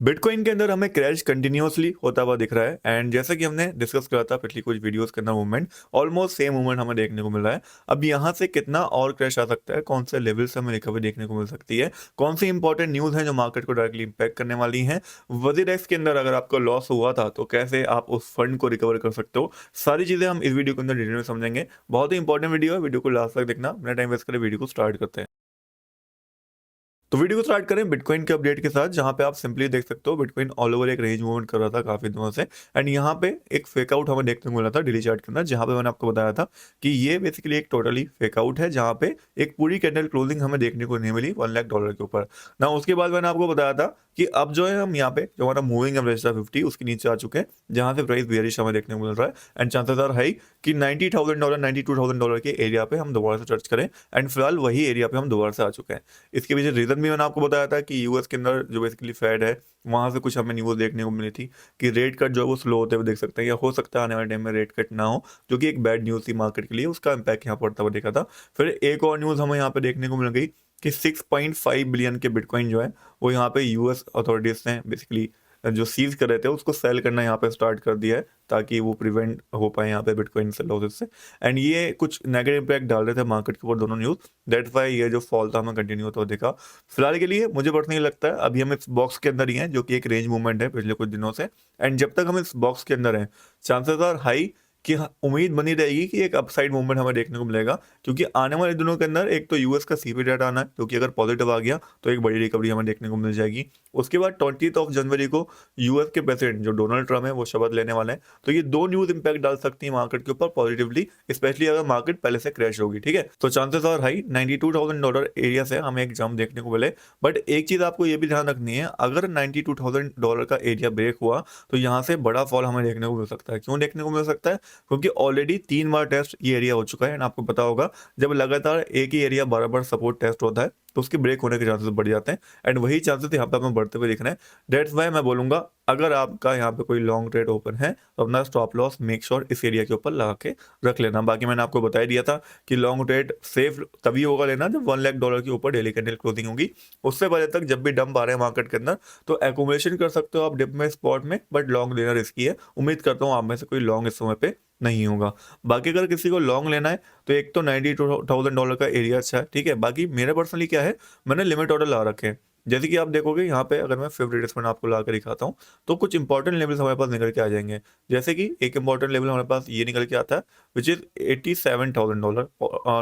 Bitcoin के अंदर हमें क्रैश कंटिन्यूअसली होता हुआ दिख रहा है एंड जैसा कि हमने डिस्कस करा था पिछली कुछ वीडियोस के अंदर मूवमेंट ऑलमोस्ट सेम मूवमेंट हमें देखने को मिल रहा है। अब यहाँ से कितना और क्रैश आ सकता है, कौन से लेवल से हमें रिकवरी देखने को मिल सकती है, कौन सी इंपॉर्टेंट न्यूज़ है जो मार्केट को डायरेक्टली इंपैक्ट करने वाली हैं, वजीरेक्स के अंदर अगर आपको लॉस हुआ था तो कैसे आप उस फंड को रिकवर कर सकते हो, सारी चीज़ें हम इस वीडियो के अंदर डिटेल में समझेंगे। बहुत ही इंपॉर्टेंट वीडियो है, वीडियो को लास्ट तक देखना। अपना टाइम वेस्ट करें, वीडियो को स्टार्ट करते हैं। तो वीडियो को स्टार्ट करें बिटकॉइन के अपडेट के साथ, जहां पे आप सिंपली देख सकते हो बिटकॉइन ऑल ओवर एक रेंज मूवमेंट कर रहा था काफी दिनों से। एंड यहाँ पे एक फेक आउट हमें देखने को मिला था डेली चार्ट के अंदर, जहां पे मैंने आपको बताया था कि ये बेसिकली एक टोटली फेक आउट है, जहां पे एक पूरी कैंडल क्लोजिंग हमें देखने को नहीं मिली $1 लाख के ऊपर ना। उसके बाद मैंने आपको बताया था कि अब जो है हम यहाँ पे जो हमारा मूविंग एवरेज था 50 उसके नीचे आ चुके हैं, जहां से प्राइस बेयरिश हमें देखने को मिल रहा है एंड चांसेस आर हाई कि $90,000 $92,000 के एरिया पे हम दोबारा से टच करें। एंड फिलहाल वही एरिया पे हम दोबारा से आ चुके हैं। इसके पीछे रीजन भी मैंने आपको बताया था कि यूएस के अंदर जो बेसिकली फेड है वहां से कुछ हमें न्यूज़ देखने को मिली थी कि रेट कट जो है वो स्लो होते हुए देख सकते हैं, या हो सकता है आने वाले टाइम में रेट कट ना हो, जो कि एक बैड न्यूज़ थी मार्केट के लिए। उसका इम्पैक्ट यहाँ पड़ता हुआ देखा था। फिर एक और न्यूज़ हमें यहाँ पे देखने को मिल गई कि 6.5 बिलियन के बिटकॉइन जो है वो यहाँ पे यूएस अथॉरिटीज ने बेसिकली जो सीज कर रहे थे उसको सेल करना यहाँ पे स्टार्ट कर दिया है, ताकि वो प्रिवेंट हो पाए यहाँ पे बिटकॉइन से लॉसेस से। एंड ये कुछ नेगेटिव इम्पैक्ट डाल रहे थे मार्केट के ऊपर दोनों न्यूज़। दैट्स वाई ये जो फॉल था हमें कंटिन्यू होता हुआ देखा। फिलहाल के लिए मुझे पर्सनली लगता है अभी हम इस बॉक्स के अंदर ही हैं, जो कि एक रेंज मूवमेंट है पिछले कुछ दिनों से। एंड जब तक हम इस बॉक्स के अंदर हैं चांसेस आर हाई कि उम्मीद बनी रहेगी कि एक अपसाइड मूवमेंट हमें देखने को मिलेगा, क्योंकि आने वाले दिनों के अंदर एक तो यूएस का सीपी डेटा आना है, क्योंकि अगर पॉजिटिव आ गया तो एक बड़ी रिकवरी हमें देखने को मिल जाएगी। उसके बाद 20 जनवरी को यूएस के प्रेसिडेंट जो डोनाल्ड ट्रम्प है वो शपथ लेने वाले हैं। तो ये दो न्यूज इंपैक्ट डाल सकती है मार्केट के ऊपर पॉजिटिवली, स्पेशली अगर मार्केट पहले से क्रैश होगी। ठीक है, तो चांसेस और हाई $92,000 एरिया से हमें एक जंप देखने को मिले। बट एक चीज आपको ये भी ध्यान रखनी है, अगर $92,000 का एरिया ब्रेक हुआ तो यहाँ से बड़ा फॉल हमें देखने को मिल सकता है। क्यों देखने को मिल सकता है? क्योंकि ऑलरेडी 3 बार टेस्ट ये एरिया हो चुका है। एंड आपको पता होगा जब लगातार एक ही एरिया बार सपोर्ट टेस्ट होता है तो उसके ब्रेक होने के चांसेस बढ़ जाते हैं। एंड वही चांसेस यहाँ पे हमें बढ़ते हुए दिख रहे हैं। डेट्स वाई मैं बोलूंगा अगर आपका यहाँ पे कोई लॉन्ग ट्रेड ओपन है तो अपना स्टॉप लॉस मेक श्योर इस एरिया के ऊपर लगा के रख लेना। बाकी मैंने आपको बता ही दिया था कि लॉन्ग ट्रेड सेफ तभी होगा लेना जब $1 लाख के ऊपर डेली कैंडल क्लोजिंग होगी। उससे पहले तक जब भी डंप आ रहे हैं मार्केट के अंदर तो एक्यूमुलेशन कर सकते हो आप डिप में, स्पॉट में, बट लॉन्ग लेना रिस्की है। उम्मीद करता हूँ आप में से कोई लॉन्ग इस समय पे नहीं होगा। बाकी अगर किसी को लॉन्ग लेना है तो एक तो $92,000 का एरिया अच्छा है। ठीक है, बाकी मेरे पर्सनली क्या है, मैंने लिमिट ऑर्डर ला रखे हैं। जैसे कि आप देखोगे यहाँ पे अगर मैं फेवरेट स्पेंड आपको ला कर दिखाता हूँ तो कुछ इंपॉर्टेंट लेवल्स हमारे पास निकल के आ जाएंगे। जैसे कि एक इंपॉर्टेंट लेवल हमारे पास ये निकल के आता है विच इज $87,000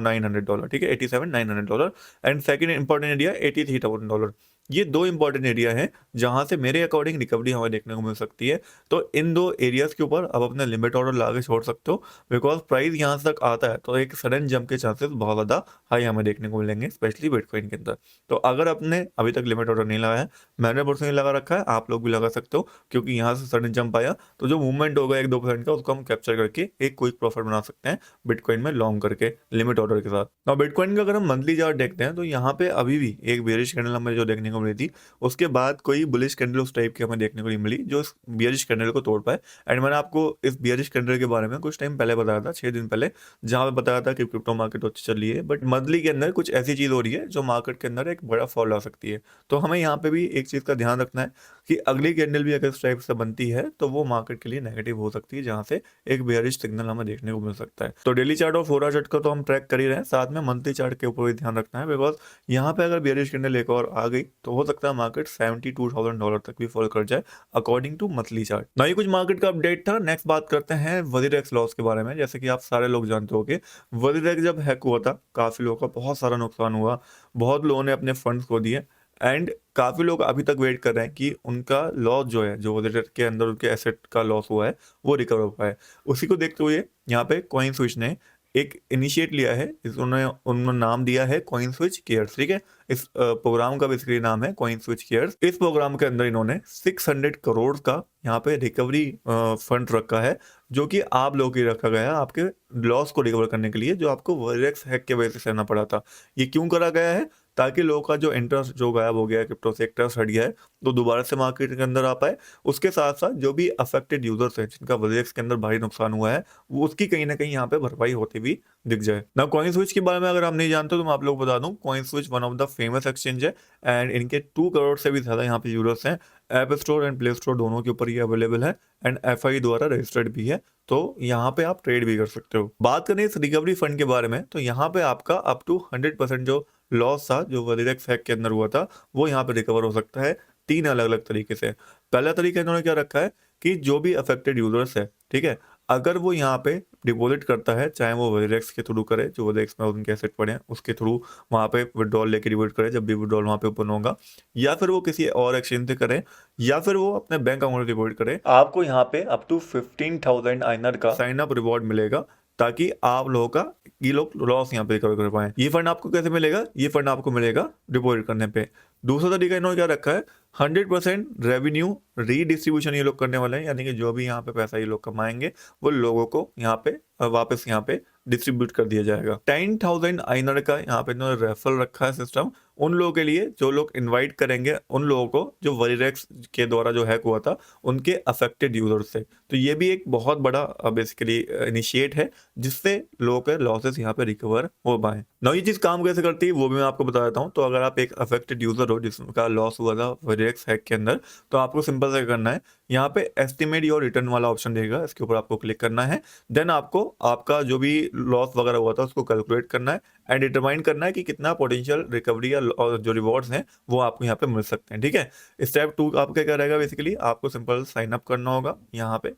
$900। ठीक है, $87,900। And second important area $83,000। ये दो इंपॉर्टेंट एरिया हैं जहां से मेरे अकॉर्डिंग रिकवरी हमें देखने को मिल सकती है। तो इन दो एरियाज के ऊपर आप अपने लिमिट ऑर्डर ला के छोड़ सकते हो, बिकॉज प्राइस यहाँ तक आता है तो एक सडन जंप के चांसेस बहुत ज़्यादा हाई हमें देखने को मिलेंगे, स्पेशली बिटकॉइन के अंदर। तो अगर आपने अभी तक लिमिट ऑर्डर नहीं लगाया है, मैंने पर्सनली लगा रखा है, आप लोग भी लगा सकते हो, क्योंकि यहाँ से सडन जंप आया तो जो मूवमेंट होगा 1-2% का उसको हम कैप्चर करके एक क्विक प्रॉफिट बना सकते हैं बिटकॉइन में लॉन्ग करके लिमिट ऑर्डर के साथ। और बिटकॉइन का अगर हम मंथली चार्ट देखते हैं तो यहाँ पे अभी भी एक बेरिश कैंडल हमें जो देखने को मिली थी, उसके बाद कोई बुलिश कैंडल उस टाइप की हमें देखने को नहीं मिली जो इस बियरिश कैंडल को तोड़ पाए। एंड मैंने आपको इस बियरिश कैंडल के बारे में कुछ टाइम पहले बताया था, 6 दिन पहले, जहां पे बताया था कि क्रिप्टो मार्केट अच्छी चल रही है, बट मंथली के अंदर कुछ ऐसी चीज हो रही है जो मार्केट के अंदर एक बड़ा फॉल आ सकती है। तो हमें यहाँ पे भी एक चीज का ध्यान रखना है कि अगली कैंडल भी अगर इस टाइप से बनती है तो वो मार्केट के लिए नेगेटिव हो सकती है, जहां से एक बियरिश सिग्नल हमें देखने को मिल सकता है। तो डेली चार्ट और 4 आवर चार्ट का तो हम ट्रैक कर ही रहे हैं, साथ में मंथली चार्ट के ऊपर भी ध्यान रखना है, बिकॉज यहाँ पे अगर बियरिश कैंडल एक और आ गई तो हो सकता है मार्केट $72,000 तक भी फॉल कर जाए अकॉर्डिंग टू मंथली चार्ट। ना ही कुछ मार्केट का अपडेट था। नेक्स्ट बात करते हैं वजीरेक्स लॉस के बारे में। जैसे कि आप सारे लोग जानते हो कि वजीरेक्स जब हैक हुआ था काफी लोगों का बहुत सारा नुकसान हुआ, बहुत लोगों ने अपने फंड्स खो दिए। एंड काफी लोग अभी तक वेट कर रहे हैं कि उनका लॉस जो है, जो वजीरेक्स के अंदर उनके एसेट का लॉस हुआ है, वो रिकवर हो पाए। उसी को देखते हुए यहाँ पे कॉइन स्विच ने एक इनिशिएट लिया है, उन्होंने नाम दिया है कॉइन स्विच केयर्स। ठीक है, इस प्रोग्राम का बेसिकली नाम है कॉइन स्विच केयर्स। इस प्रोग्राम के अंदर इन्होंने 600 करोड़ का यहाँ पे रिकवरी फंड रखा है, जो कि आप लोगों की रखा गया है आपके लॉस को रिकवर करने के लिए, जो आपको वजीरेक्स हैक के वजह से सहना पड़ा था। ये क्यों करा गया है? ताकि लोगों का जो इंटरेस्ट जो गायब हो गया है, क्रिप्टो से इंटरेस्ट हट गया है, तो दोबारा से मार्केट के अंदर आ पाए। उसके साथ साथ जो भी अफेक्टेड यूजर्स हैं जिनका वॉलेट्स के अंदर भारी नुकसान हुआ है, वो उसकी कहीं ना कहीं यहाँ पे भरपाई होती भी दिख जाए ना। कॉइन स्विच के बारे में अगर आप नहीं जानते तो मैं आप लोग बता दूं, coin switch one of the famous exchange है एंड इनके 2 करोड़ से भी ज्यादा यहाँ पे यूजर्स हैं। App store and play store दोनों के ऊपर ये अवेलेबल है एंड एफआई द्वारा रजिस्टर्ड भी है, तो यहाँ पे आप ट्रेड भी कर सकते हो। बात करें इस रिकवरी फंड के बारे में, तो यहाँ पे आपका अप टू 100% जो लॉस था जो वलीरेक्स हैक के अंदर हुआ था, वो यहाँ पे रिकवर हो सकता है 3 अलग अलग तरीके से। पहला तरीका इन्होंने क्या रखा है कि जो भी अफेक्टेड यूजर्स है, ठीक है, अगर वो यहाँ पे डिपॉजिट करता है, चाहे वो वलीरेक्स के थ्रू करे, जो वलीरेक्स में उनके एसेट पड़े हैं उसके थ्रू वहाँ पे विड्रॉल लेके डिपॉजिट करे जब भी विड्रॉल वहाँ पे ओपन होगा, या फिर वो किसी और एक्सचेंज से करे, या फिर वो अपने बैंक अकाउंट से डिपॉजिट करे, आपको यहाँ पे अप टू 15,000 आइनर का साइन अप रिवॉर्ड मिलेगा, ताकि आप लोगों का ये लोग लॉस यहाँ पे रिकवर कर पाए। ये फंड आपको कैसे मिलेगा? ये फंड आपको मिलेगा डिपॉजिट करने पे। दूसरा तरीका इन्होंने क्या रखा है, 100% रेवेन्यू रीडिस्ट्रीब्यूशन ये लोग करने वाले हैं, यानी कि जो भी यहाँ पे पैसा ये लोग कमाएंगे वो लोगों को यहाँ पे वापस यहाँ पे डिस्ट्रीब्यूट कर दिया जाएगा। 10,000 आइनर का यहाँ पे इन्होंने रेफरल रखा है सिस्टम, उन लोगों के लिए जो लोग इनवाइट करेंगे उन लोगों को जो वलीरेक्स के द्वारा जो हैक हुआ था उनके अफेक्टेड यूजर से। तो ये भी एक बहुत बड़ा बेसिकली इनिशिएट है जिससे लोगों के लॉसेस यहाँ पे रिकवर हो पाए। ना ये चीज काम कैसे करती है वो भी मैं आपको बता देता हूँ। तो अगर आप एक अफेक्टेड यूजर हो जिसका लॉस हुआ था वलीरेक्स हैक के अंदर, तो आपको सिंपल से करना है, यहाँ पे एस्टिमेट योर रिटर्न वाला ऑप्शन देगा, इसके ऊपर आपको क्लिक करना है। देन आपको आपका जो भी लॉस वगैरह हुआ था उसको कैलकुलेट करना है एंड डिटरमाइन करना है कि कितना पोटेंशियल रिकवरी या जो रिवॉर्ड्स हैं वो आपको यहाँ पे मिल सकते हैं, ठीक है। स्टेप 2 आपका क्या रहेगा, बेसिकली आपको सिंपल साइन अप करना होगा यहाँ पे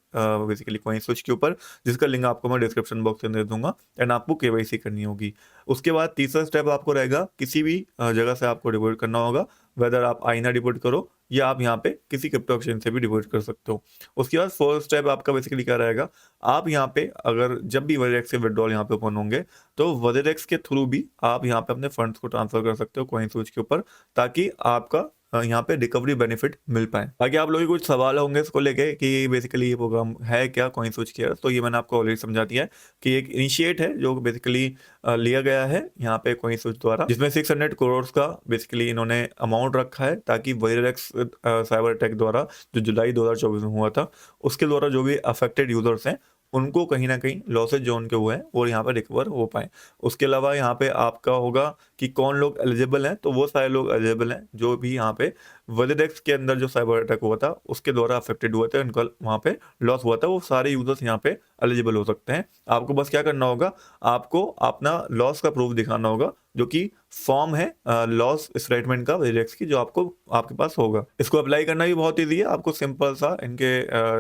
बेसिकली कॉइन स्विच के ऊपर, जिसका लिंक आपको मैं डिस्क्रिप्शन बॉक्स में दे दूंगा, एंड आपको केवाईसी करनी होगी। उसके बाद तीसरा स्टेप आपको रहेगा, किसी भी जगह से आपको डिपॉजिट करना होगा, वेदर आप आईना डिपॉजिट करो या आप यहाँ पे किसी क्रिप्टो एक्सचेंज से भी डिपॉजिट कर सकते हो। उसके बाद फोर्थ स्टेप आपका बेसिकली क्या रहेगा, आप यहाँ पे अगर जब भी वलीरेक्स से विड्रॉल यहाँ पे ओपन होंगे तो वलीरेक्स के थ्रू भी आप यहाँ पे अपने फंड्स को ट्रांसफर कर सकते हो कॉइन स्विच के ऊपर, ताकि आपका यहाँ पे रिकवरी बेनिफिट मिल पाए। बाकी आप लोगों के कुछ सवाल होंगे इसको लेके कि बेसिकली ये प्रोग्राम है क्या कॉइन स्विच केयर, तो ये मैंने आपको ऑलरेडी समझा दिया है कि एक इनिशिएट है जो बेसिकली लिया गया है यहाँ पे कॉइन स्विच द्वारा, जिसमें 600 करोड़ का बेसिकली इन्होंने अमाउंट रखा है, ताकि वलीरेक्स साइबर अटैक द्वारा जो जुलाई 2024 में हुआ था उसके द्वारा जो भी अफेक्टेड यूजर्स हैं उनको कहीं ना कहीं लॉसेज जो उनके हुए हैं वो यहाँ पे रिकवर हो पाए। उसके अलावा यहाँ पे आपका होगा कि कौन लोग एलिजिबल हैं, तो वो सारे लोग एलिजिबल हैं जो भी यहाँ पे वलीरेक्स के अंदर जो साइबर अटैक हुआ था उसके द्वारा अफेक्टेड हुए थे, उनका वहाँ पे लॉस हुआ था, वो सारे यूजर्स यहाँ पे एलिजिबल हो सकते हैं। आपको बस क्या करना होगा, आपको अपना लॉस का प्रूफ दिखाना होगा, जो कि फॉर्म है लॉस स्टेटमेंट का वलीरेक्स की, जो आपको आपके पास होगा। इसको अप्लाई करना भी बहुत ईजी है, आपको सिंपल सा इनके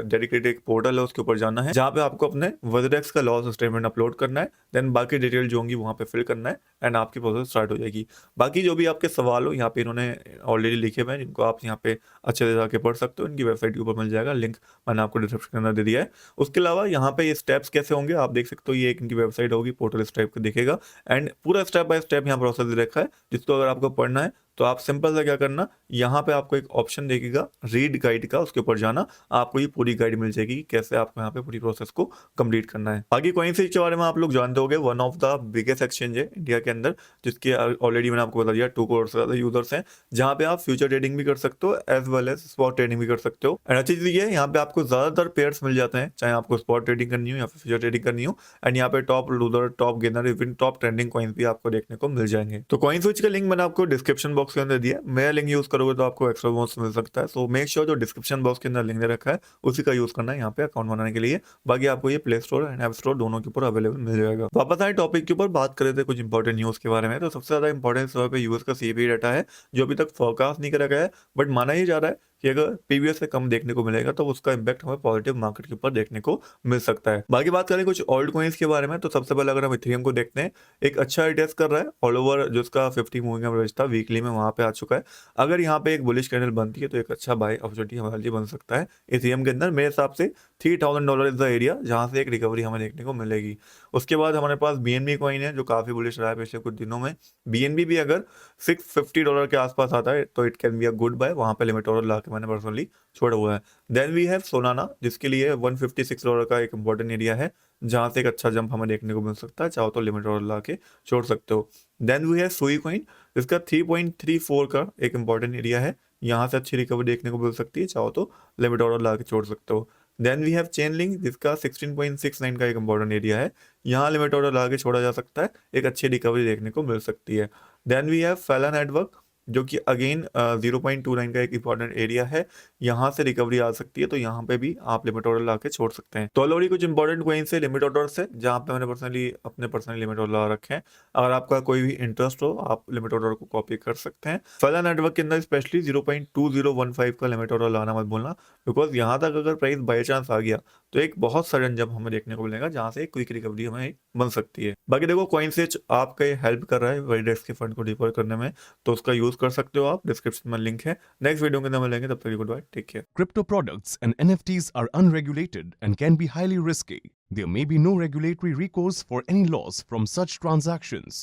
डेडिकेटेड पोर्टल है उसके ऊपर जाना है, जहाँ पे आपको अपने वलीरेक्स का लॉस स्टेटमेंट अपलोड करना है, देन बाकी डिटेल जो होंगी वहाँ पे फिल करना है एंड आपकी प्रोसेस स्टार्ट हो जाएगी। बाकी जो भी आपके सवाल हो यहाँ पे इन्होंने ऑलरेडी लिखे हुए हैं, जिनको आप यहाँ पे अच्छे से जाके पढ़ सकते हो, इनकी वेबसाइट के ऊपर मिल जाएगा, लिंक मैंने आपको डिस्क्रिप्शन के अंदर दे दिया है। उसके अलावा यहाँ पे ये स्टेप्स कैसे होंगे आप देख सकते हो, ये एक इनकी वेबसाइट होगी, पोर्टल इस टाइप का दिखेगा एंड पूरा स्टेप बाय स्टेप यहाँ प्रोसेस दे रखा है, जिसको अगर आपको पढ़ना है तो आप सिंपल सा क्या करना, यहाँ पे आपको एक ऑप्शन देखेगा रीड गाइड का, उसके ऊपर जाना, आपको ये पूरी गाइड मिल जाएगी कि कैसे आपको यहाँ पे पूरी प्रोसेस को कंप्लीट करना है। बाकी कॉइन स्विच के बारे में आप लोग जानते होंगे, one of the biggest exchange है इंडिया के अंदर, जिसके ऑलरेडी मैंने आपको बता दिया 2 करोड़ से ज्यादा यूजर्स हैं, जहाँ पे आप फ्यूचर ट्रेडिंग भी कर सकते हो as well as spot trading भी कर सकते हो। एंड अच्छी चीज ये है, यहाँ पे आपको ज्यादातर पेयर्स मिल जाते हैं, चाहे आपको स्पॉट ट्रेडिंग करनी हो या फिर फ्यूचर ट्रेडिंग करनी हो, एंड यहाँ पे top loser, top gainer, even top trending coin भी आपको देखने को मिल जाएंगे। तो कॉइन स्विच का लिंक मैंने आपको डिस्क्रिप्शन बॉक्स के अंदर दिया, मेरा लिंक यूज करोगे तो आपको एक्स्ट्रा बोनस मिल सकता है, सो मेक श्योर जो डिस्क्रिप्शन बॉक्स के अंदर लिंक दे रखा है उसी का यूज करना है यहाँ पे अकाउंट बनाने के लिए। बाकी आपको ये play store and app store दोनों के ऊपर अवेलेबल मिल जाएगा। वापस आए टॉपिक के ऊपर, बात कर रहे थे कुछ इंपॉर्टेंट न्यूज के बारे में, तो सबसे ज्यादा इंपॉर्टेंस पे यूएस का सीपीआई डाटा है, जो अभी तक फोरकास्ट नहीं करा गया है, बट माना ही जा रहा है कि अगर पीवीएस से कम देखने को मिलेगा तो उसका इंपैक्ट हमें पॉजिटिव मार्केट के ऊपर देखने को मिल सकता है। बाकी बात करें कुछ ओल्ड कॉइन्स के बारे में, तो सबसे पहले अगर हम इथेरियम को देखते हैं, एक अच्छा रिटेस्ट कर रहा है ऑल ओवर, जो उसका 50 मूविंग एवरेज था वीकली में वहां पे आ चुका है। अगर यहाँ पे एक बुलिश कैंडल बनती है तो एक अच्छा बाय अपॉर्चुनिटी हमारे लिए बन सकता है इथेरियम के अंदर। मेरे हिसाब से $3,000 इज द एरिया जहां से एक रिकवरी हमें देखने को मिलेगी। उसके बाद हमारे पास बीएनबी कॉइन है जो काफी बुलिश रहा है पिछले कुछ दिनों में। बीएनबी भी अगर $650 के आसपास आता है तो it can be a good buy, वहां पे लिमिट ऑर्डर ला के मैंने पर्सनली छोड़ा हुआ है। देन वी हैव सोलाना, जिसके लिए $156 का एक इंपॉर्टेंट एरिया है जहां से एक अच्छा जंप हमें देखने को मिल सकता है, चाहो तो लिमिट ऑर्डर ला के छोड़ सकते हो। देन वी हैव सुई कॉइन, जिसका 3.34 का एक इंपॉर्टेंट एरिया है, यहाँ से अच्छी रिकवरी देखने को मिल सकती है, चाहो तो लिमिट ऑर्डर ला के छोड़ सकते हो। Then we have chain link, जिसका 16.69 का एक इंपॉर्टेंट एरिया है, यहाँ लिमिट ऑर्डर ला के छोड़ा जा सकता है, एक अच्छी रिकवरी देखने को मिल सकती है। देन वी हैव फेला नेटवर्क, जो कि अगेन 0.29 का एक इंपॉर्टेंट एरिया है, यहाँ से रिकवरी आ सकती है, तो यहाँ पे भी आप लिमिट ऑर्डर ला के छोड़ सकते हैं। तो ऑलरेडी कुछ इंपॉर्टेंट कोइन से लिमिट ऑर्डर से जहाँ पे मैंने अपने लिमिट ऑर्डर ला रखे हैं। अगर आपका कोई भी इंटरेस्ट हो, आप लिमिट ऑर्डर को कॉपी कर सकते हैं। फेला नेटवर्क के अंदर स्पेशली 0.2015 का लिमिट ऑर्डर लाना मत बोलना, बिकॉज यहाँ तक अगर प्राइस बाई चांस आ गया तो एक बहुत सडन जंप हमें देखने को मिलेगा, जहाँ से एक क्विक रिकवरी हमें बन सकती है। बाकी देखो, कॉइन से आपका हेल्प कर रहा है वाइडेक्स के फंड को डिप्लॉय करने में, तो उसका यूज कर सकते हो आप। डिस्क्रिप्शन में लिंक है। नेक्स्ट वीडियो के अंदर मिलेंगे, तब तक good bye, take care. Crypto products and NFTs are unregulated and can be highly risky. There may be no regulatory recourse for any loss from such transactions.